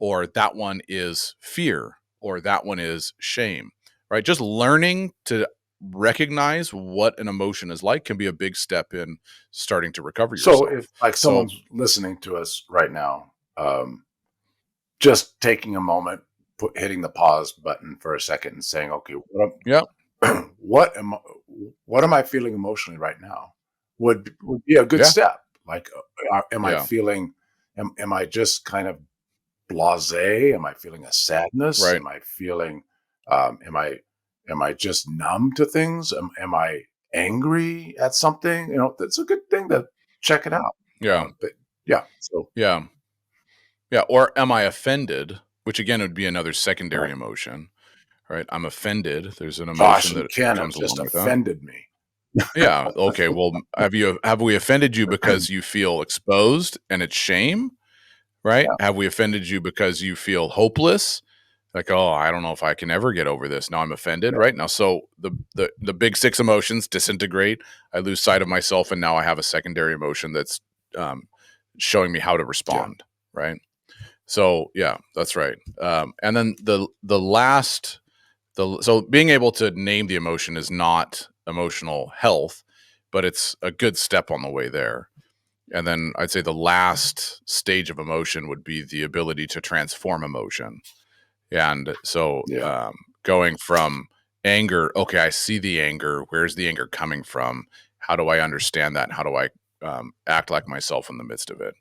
or that one is fear, or that one is shame. Right. Just learning to recognize what an emotion is like can be a big step in starting to recover yourself. So if someone's listening to us right now, just taking a moment, what hitting the pause button for a second and saying, okay, what what am I feeling emotionally right now? Would be a good step. Like, am I feeling? Am I just kind of blasé? Am I feeling a sadness? Right. Am I feeling? Am I just numb to things? Am I angry at something? That's a good thing to check it out. Yeah. But yeah, so Yeah. Yeah. Or am I offended? Which again would be another secondary right. emotion, right? I'm offended. There's an Gosh, emotion and that Ken have comes just along with that. offended me. Yeah. Okay. Well, have we offended you because you feel exposed and it's shame? Right? Yeah, Have we offended you because you feel hopeless? Like, oh, I don't know if I can ever get over this. Now I'm offended, yeah, right? Now, so the big six emotions disintegrate. I lose sight of myself, and now I have a secondary emotion that's um, showing me how to yeah. respond, right? So yeah, that's right. And then the last so being able to name the emotion is not emotional health, but it's a good step on the way there. And then I'd say the last stage of emotion would be the ability to transform emotion. And so Yeah. going from anger, okay, I see the anger. Where's the anger coming from? How do I understand that? How do I act like myself in the midst of it?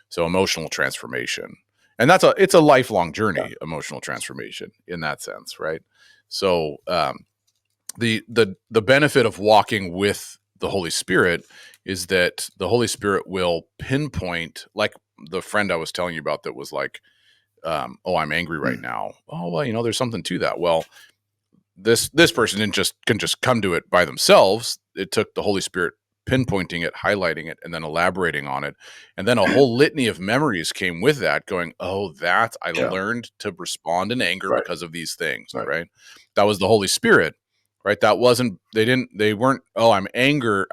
So emotional transformation, and it's a lifelong Yeah. journey. Emotional transformation in that sense, right? So the benefit of walking with the Holy Spirit is that the Holy Spirit will pinpoint, like the friend I was telling you about that was like, oh, I'm angry right Mm. now. Oh, well, there's something to that. Well, this person can just come to it by themselves. It took the Holy Spirit pinpointing it, highlighting it, and then elaborating on it. And then a whole litany of memories came with that, going, oh, I Yeah. learned to respond in anger Right. because of these things, Right. right? That was the Holy Spirit, right? That wasn't, they weren't, oh, I'm angry,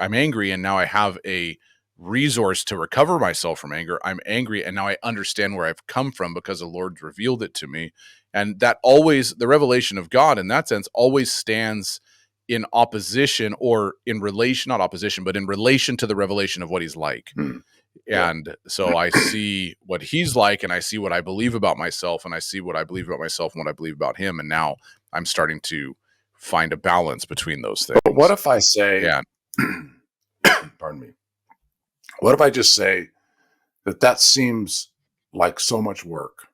and now I have a resource to recover myself from anger. I'm angry, and now I understand where I've come from because the Lord revealed it to me. And that always, the revelation of God in that sense always stands in opposition, or in relation, not opposition, but in relation to the revelation of what he's like. Mm. Yeah. And so I see what he's like, and I see what I believe about myself, and I see what I believe about myself and what I believe about him. And now I'm starting to find a balance between those But what things. if I say, And pardon me, what if I just say that seems like so much work?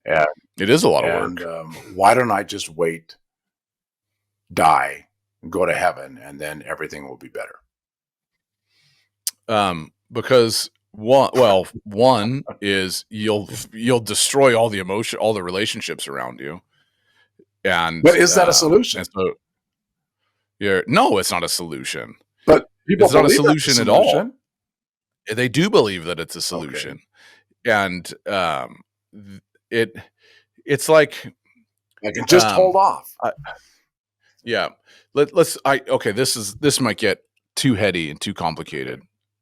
And, it is a lot of and work. why don't I just wait, die, and go to heaven, and then everything will be better? Because one is you'll destroy all the emotion, all the relationships around you. But And is that a solution? so no, it's not a solution. But people It's not a believe that's a solution at all. solution. They do believe that it's a Okay. solution. And it it's like I can just hold um off. I, yeah. Let's I okay, this might get too heady and too complicated,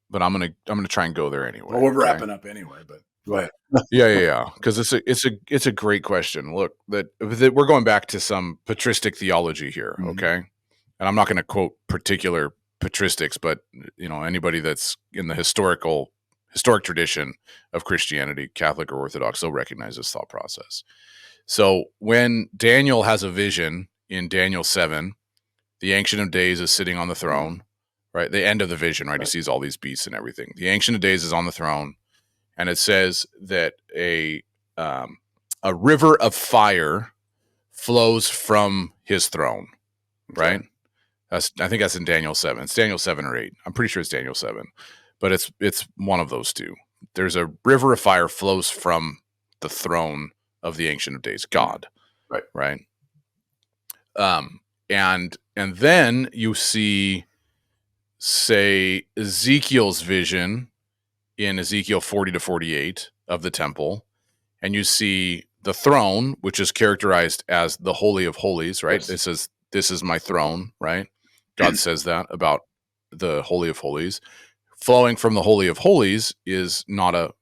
but I'm gonna try and go there Well, anyway. we're Okay. wrapping up anyway, but go ahead. Yeah. Because it's a great question. Look, that we're going back to some patristic theology here, Mhm. okay? And I'm not going to quote particular patristics, but anybody that's in the historic tradition of Christianity, Catholic or Orthodox, they'll recognize this thought process. So when Daniel has a vision in Daniel 7, the Ancient of Days is sitting on the Mhm. throne, right? The end of the vision, right? He Right. sees all these beasts and everything. The Ancient of Days is on the throne, and it says that um, a river of fire flows from his throne, Okay. right? I think that's in Daniel 7. It's Daniel 7 or 8. I'm pretty sure it's Daniel 7, but it's one of those two. There's a river of fire flows from the throne of the Ancient of Days, Mhm. God, Right. right? And then you see, say, Ezekiel's vision in Ezekiel 40 to 48 of the temple, and you see the throne, which is characterized as the Holy of Holies, right? Yes. This is my throne, right? God says that about the Holy of Holies. Flowing from the Holy of Holies is not a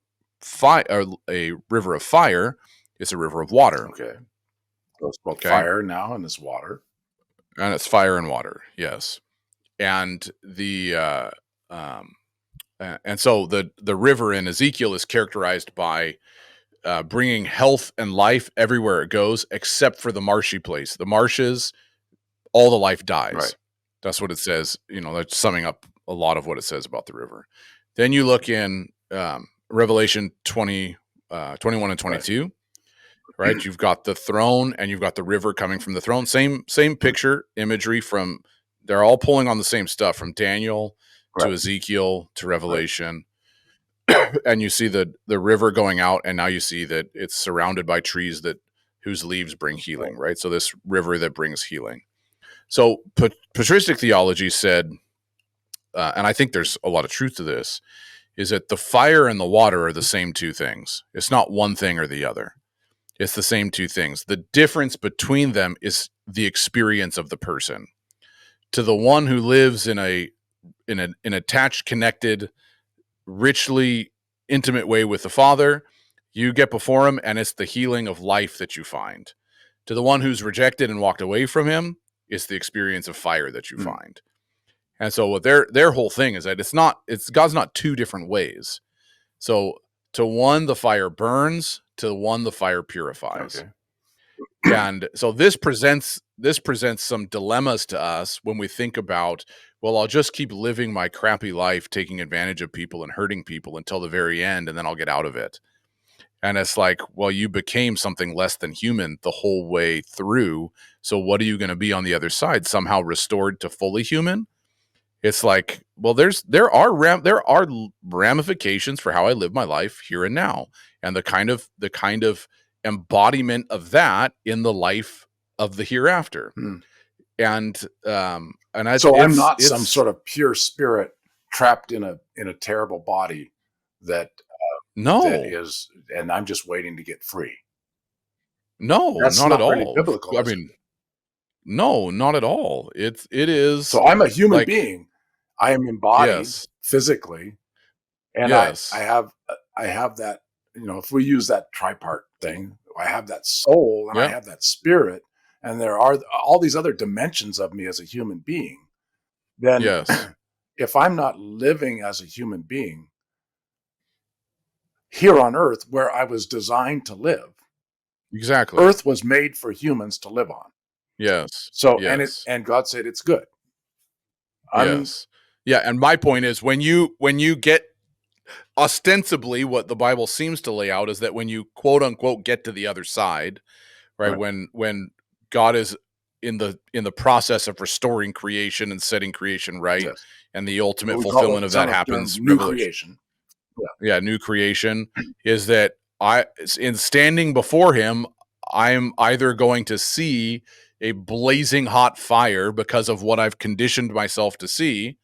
river of fire, it's a river of water. Okay. So it's both Okay. fire now and this water. And it's fire and water, yes. And so the river in Ezekiel is characterized by bringing health and life everywhere it goes, except for the marshy place. The marshes, all the life Right. dies. That's what it says. That's summing up a lot of what it says about the river. Then you look in Revelation 21 and 22, right? You've got the throne and you've got the river coming from the throne. Same picture, imagery from, they're all pulling on the same stuff from Daniel to Ezekiel to Revelation. And you see the river going out, and now you see that it's surrounded by trees whose leaves bring healing, right? So this river that brings healing. So patristic theology said, and I think there's a lot of truth to this, is that the fire and the water are the same two things. It's not one thing or the other. It's the same two things. The difference between them is the experience of the person. To the one who lives in an attached, connected, richly intimate way with the Father, you get before him and it's the healing of life that you find. To the one who's rejected and walked away from him, it's the experience of fire that you find. And so what their whole thing is that God's not two different ways. So to one the fire burns, to one the fire purifies. Okay. And so this presents some dilemmas to us when we think about, well, I'll just keep living my crappy life, taking advantage of people and hurting people until the very end, and then I'll get out of it. And it's like, well, you became something less than human the whole way through. So what are you going to be on the other side? Somehow restored to fully human? It's like, well, there are ramifications for how I live my life here and now, and the kind of embodiment of that in the life of the hereafter. And I'm not some sort of pure spirit trapped in a terrible body that is, and I'm just waiting to get free. No, that's not at all. Really biblical, I mean, no, not at all. It is. So I'm a human being. I am embodied physically, and I have that. If we use that tripart thing, I have that soul and I have that spirit, and there are all these other dimensions of me as a human being. Then, if I'm not living as a human being here on Earth, where I was designed to live, exactly, Earth was made for humans to live on. Yes. So and God said it's good. Yes. Yeah, and my point is when you get ostensibly what the Bible seems to lay out is that when you quote unquote get to the other side, right? When God is in the process of restoring creation and setting creation right, and the ultimate fulfillment of that happens, new creation. New creation is that in standing before him, I'm either going to see a blazing hot fire because of what I've conditioned myself to see,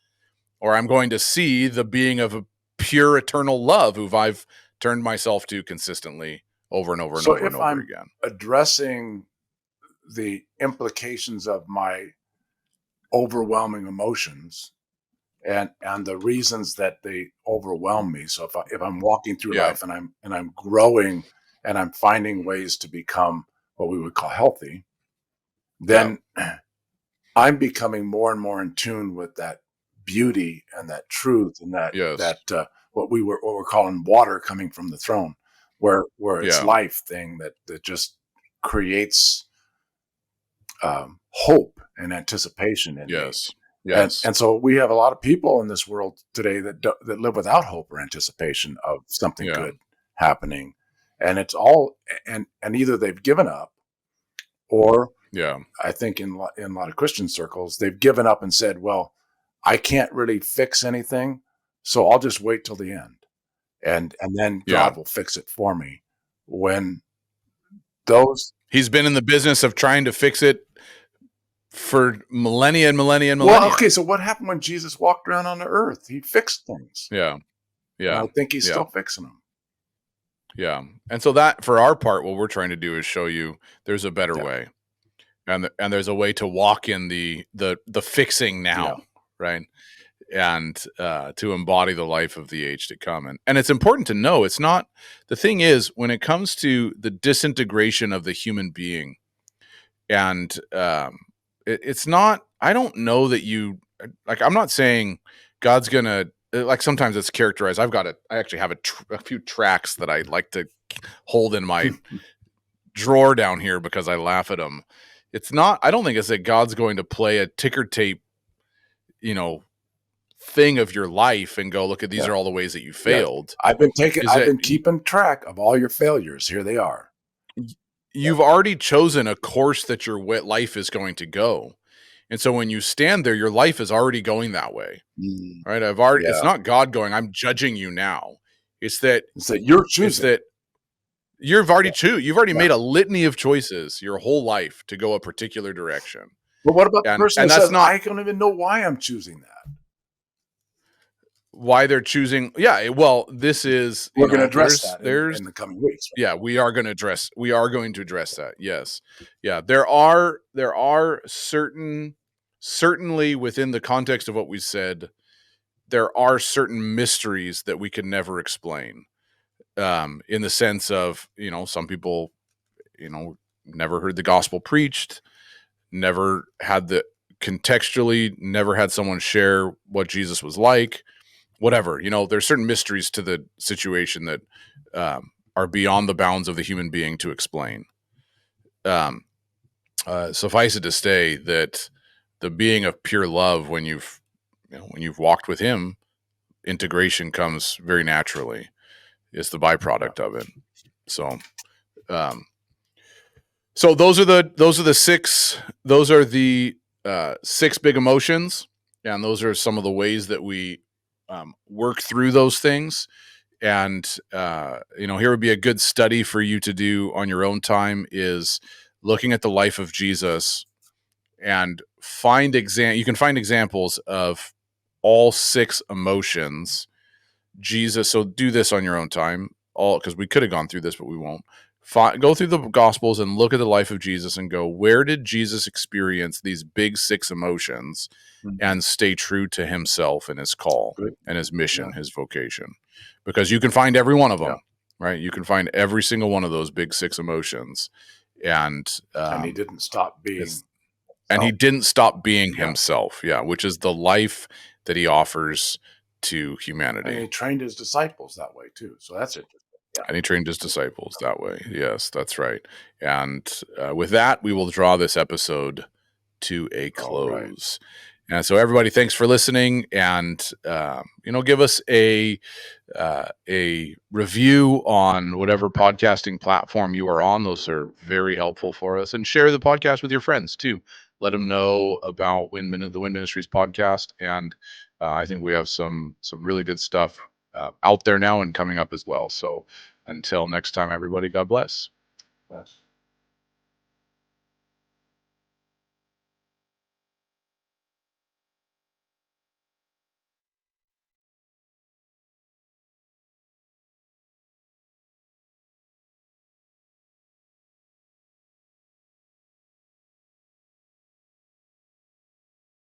or I'm going to see the being of a pure eternal love who I've turned myself to consistently over and over and over and over again. Addressing the implications of my overwhelming emotions and the reasons that they overwhelm me. So if I'm walking through life and I'm growing and I'm finding ways to become what we would call healthy, then I'm becoming more and more in tune with that beauty and that truth and that what we're calling water coming from the throne, where it's life thing that just creates hope and anticipation in me. Yes. And so we have a lot of people in this world today that live without hope or anticipation of something good happening, and it's all and either they've given up, or I think in a lot of Christian circles they've given up and said, well, I can't really fix anything, so I'll just wait till the end, and then God will fix it for me. When he's been in the business of trying to fix it for millennia and millennia and millennia. Well, okay, so what happened when Jesus walked around on the earth? He fixed things. Yeah. And I think he's still fixing them. Yeah. And so that, for our part, what we're trying to do is show you there's a better way. And there's a way to walk in the fixing now, right? And to embody the life of the age to come. And it's important to know, it's not, the thing is, when it comes to the disintegration of the human being, and it's not, I don't know that I'm not saying God's gonna, like sometimes it's characterized, I actually have a few tracks that I like to hold in my drawer down here because I laugh at them. It's not, I don't think it's that God's going to play a ticker tape thing of your life and go, look at these Yeah. are all the ways that you Yeah. failed, I've is that been keeping track of all your failures. Here they are. you've already chosen a course that your life is going to go. And so when you stand there, your life is already going that way. Mm, Right? It's yeah. not God going, I'm judging you now. It's that It's that you're it's choosing. that you've already Yeah. made a litany of choices your whole life to go a particular direction. But what about the person And that that's says, not I don't even know why I'm choosing that? why they're choosing. Yeah, well, this is, We're going to address that in there's the coming weeks. yeah, we are going to address that. Yes. Yeah, there are certainly within the context of what we said, there are certain mysteries that we can never explain. In the sense of, some people, never heard the gospel preached, never had never had someone share what Jesus was like, whatever. There's certain mysteries to the situation that are beyond the bounds of the human being to explain. Um, Suffice it to say that the being of pure love, when you've walked with Him, integration comes very naturally. It's the Yeah. byproduct of it. So, um, so those are the six big emotions, and those are some of the ways that we work through those things. And here would be a good study for you to do on your own time, is looking at the life of Jesus and you can find examples of all six emotions Jesus. So do this on your own time, all because we could have gone through this, but we won't. Go through the Gospels and look at the life of Jesus and go, where did Jesus experience these big six emotions, Mhm. and stay true to himself and his call Good. and his mission, Yeah. his vocation? Because you can find every one of Yeah. them, right? You can find every single one of those big six emotions, and And he didn't stop being it's and he self. didn't stop being Yeah. himself, yeah, which is the life that he offers to And humanity. he trained his disciples that way too. So that's interesting. Yeah. And he trained his disciples that way. Yes, that's right. And with that, we will draw this episode to a All right. close. And so, everybody, thanks for listening. And give us a review on whatever podcasting platform you are on. Those are very helpful for us. And share the podcast with your friends too. Let them know about the Wind Ministries podcast. And I think we have some really good stuff out there now and coming up as well. So until next time, everybody, God bless.